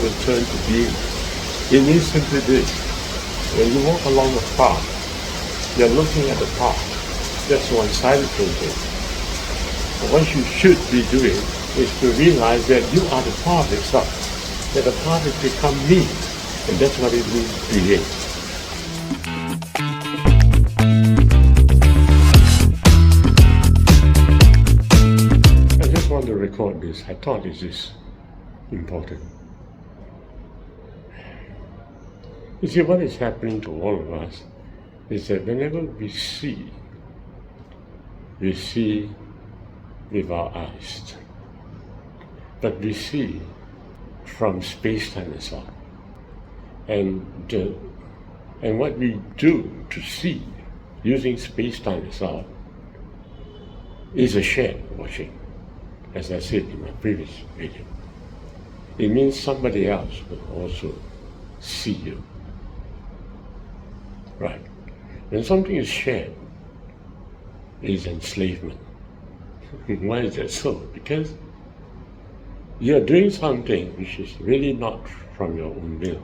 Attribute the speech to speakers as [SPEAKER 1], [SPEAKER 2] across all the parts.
[SPEAKER 1] will turn to being. It means simply this. When you walk along a path, you're looking at the path. That's one-sided thinking. But what you should be doing is to realize that you are the path itself, that the path has become me, and that's what it means to create. I just want to record this. I thought this is important. You see, what is happening to all of us is that whenever we see with our eyes, but we see from space-time itself. And what we do to see using space-time itself is a shared watching, as I said in my previous video. It means somebody else will also see you. Right. When something is shared, it is enslavement. Why is that so? Because you're doing something which is really not from your own will,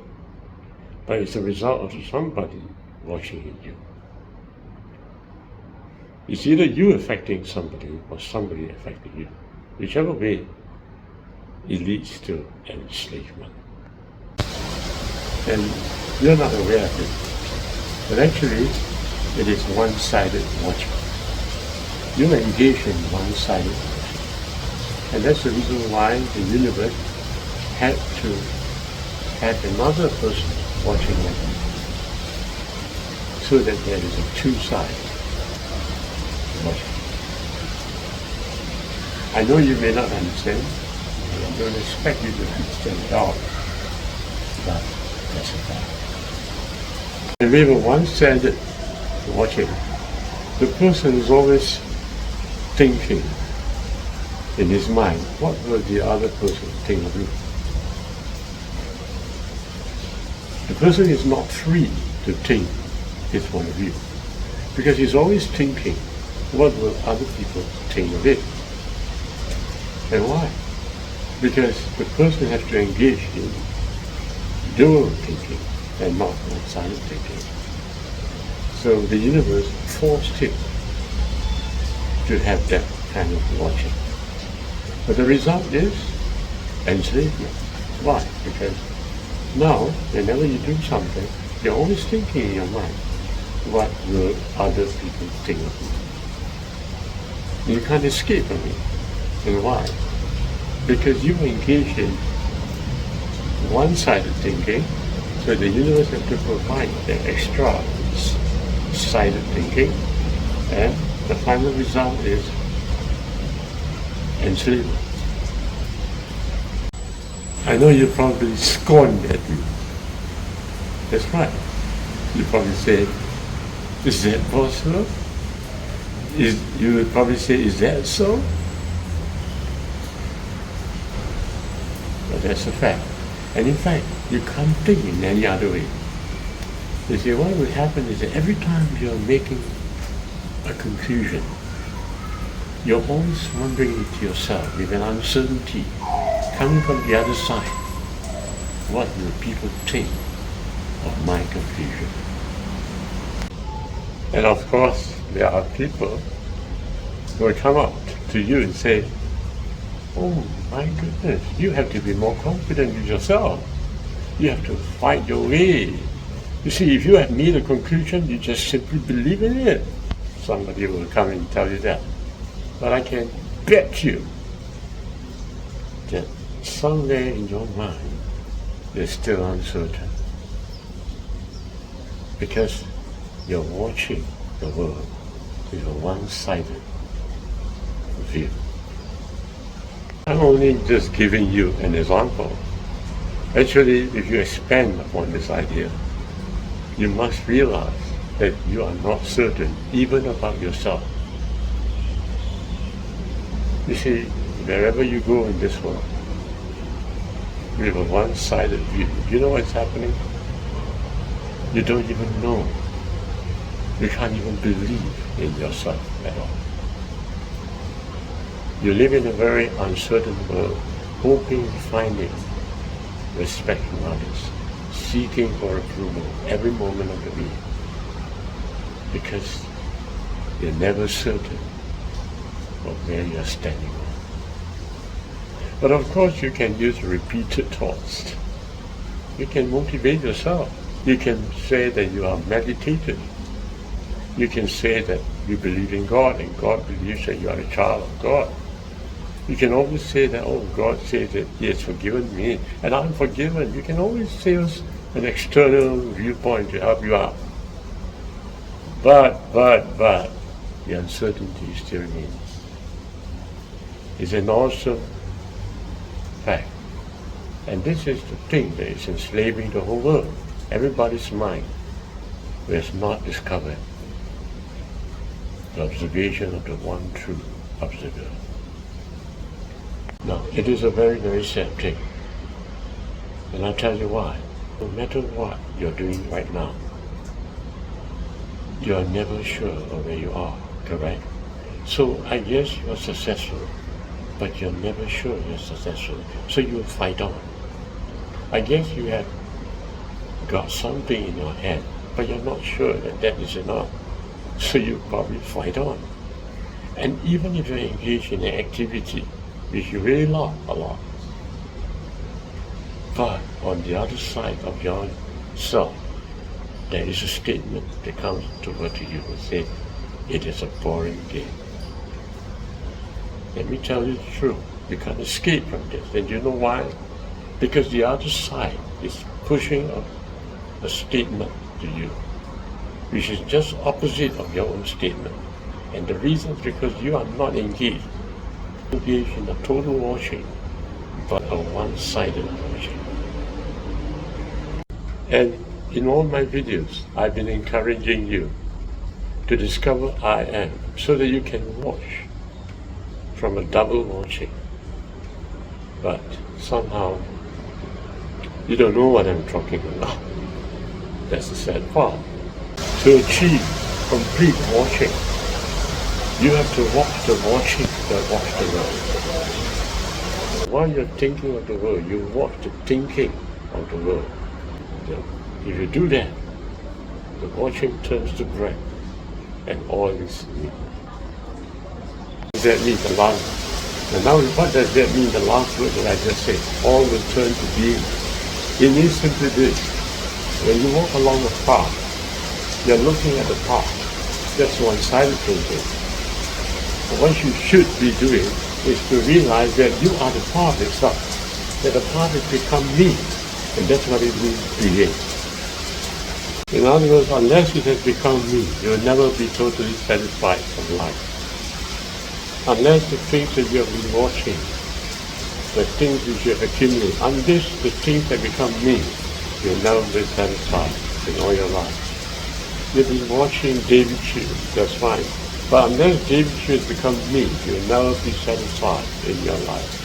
[SPEAKER 1] but it's a result of somebody watching you. It's either you affecting somebody or somebody affecting you. Whichever way, it leads to enslavement. And you're not aware of it. But actually, it is one-sided watching. You engage in one-sided watching. And that's the reason why the universe had to have another person watching it, so that there is a two-sided watching. I know you may not understand. I don't expect you to understand it all, but that's a fact. And we have a one-sided watching. The person is always thinking in his mind, what will the other person think of me? The person is not free to think his point of view, because he's always thinking, what will other people think of it? And why? Because the person has to engage in dual thinking and not one-sided thinking. So the universe forced him to have that kind of watching. But the result is enslavement. Why? Because now, whenever you do something, you're always thinking in your mind, what will other people think of me? You can't escape from it. And why? Because you engage in one-sided thinking, so the universe has to provide the extra sided thinking, and the final result is enslavement. I know you probably scorn that view. That's right. You probably say, is that possible? You would probably say, is that so? But that's a fact. And in fact, you can't think in any other way. You see, what will happen is that every time you're making a conclusion, you're always wondering to yourself with an uncertainty coming from the other side, what will people think of my conclusion? And of course, there are people who will come up to you and say, oh my goodness, you have to be more confident in yourself. You have to fight your way. You see, if you have made a conclusion, you just simply believe in it. Somebody will come and tell you that. But I can bet you that somewhere in your mind, you're still uncertain. Because you're watching the world with a one-sided view. I'm only just giving you an example. Actually, if you expand upon this idea, you must realize that you are not certain even about yourself. You see, wherever you go in this world, you have a one-sided view. You know what's happening? You don't even know. You can't even believe in yourself at all. You live in a very uncertain world, hoping, finding respecting others, seeking for approval every moment of the week, because you're never certain of where you're standing on. But of course you can use repeated thoughts. You can motivate yourself. You can say that you are meditative. You can say that you believe in God and God believes that you are a child of God. You can always say that, oh, God says that He has forgiven me and I'm forgiven. You can always say an external viewpoint to help you out. But, the uncertainty still remains. It's an awesome fact. And this is the thing that is enslaving the whole world. Everybody's mind who has not discovered the observation of the one true observer. Now, it is a very, very sad thing. And I'll tell you why. No matter what you're doing right now, you are never sure of where you are, correct? So I guess you're successful, but you're never sure you're successful. So you fight on. I guess you have got something in your hand, but you're not sure that that is enough. So you probably fight on. And even if you're engaged in an activity which you really love a lot, but on the other side of yourself, there is a statement that comes toward you and says, it is a boring game. Let me tell you the truth. You can't escape from this. And you know why? Because the other side is pushing a statement to you, which is just opposite of your own statement. And the reason is because you are not engaged in a total watching, but a one-sided watching. And in all my videos, I've been encouraging you to discover I am, so that you can watch from a double watching. But somehow, you don't know what I'm talking about. That's the sad part. To achieve complete watching, you have to watch the watching that watch the world. While you're thinking of the world, you watch the thinking of the world. If you do that, the watching turns to bread, and all is meat. Does that mean the last? And now, what does that mean? The last word that I just said, all will turn to being. It means simply this: when you walk along a path, you're looking at the path. That's one-sided thinking. But what you should be doing is to realize that you are the path itself. That the path has become me, and that's what it means to create. In other words, unless it has become me, you will never be totally satisfied from life. Unless the things that you have been watching, the things which you have accumulated, unless the things that become me, you'll never be satisfied in all your life. You've been watching David Chiu, that's fine. But unless David Chiu has become me, you'll never be satisfied in your life.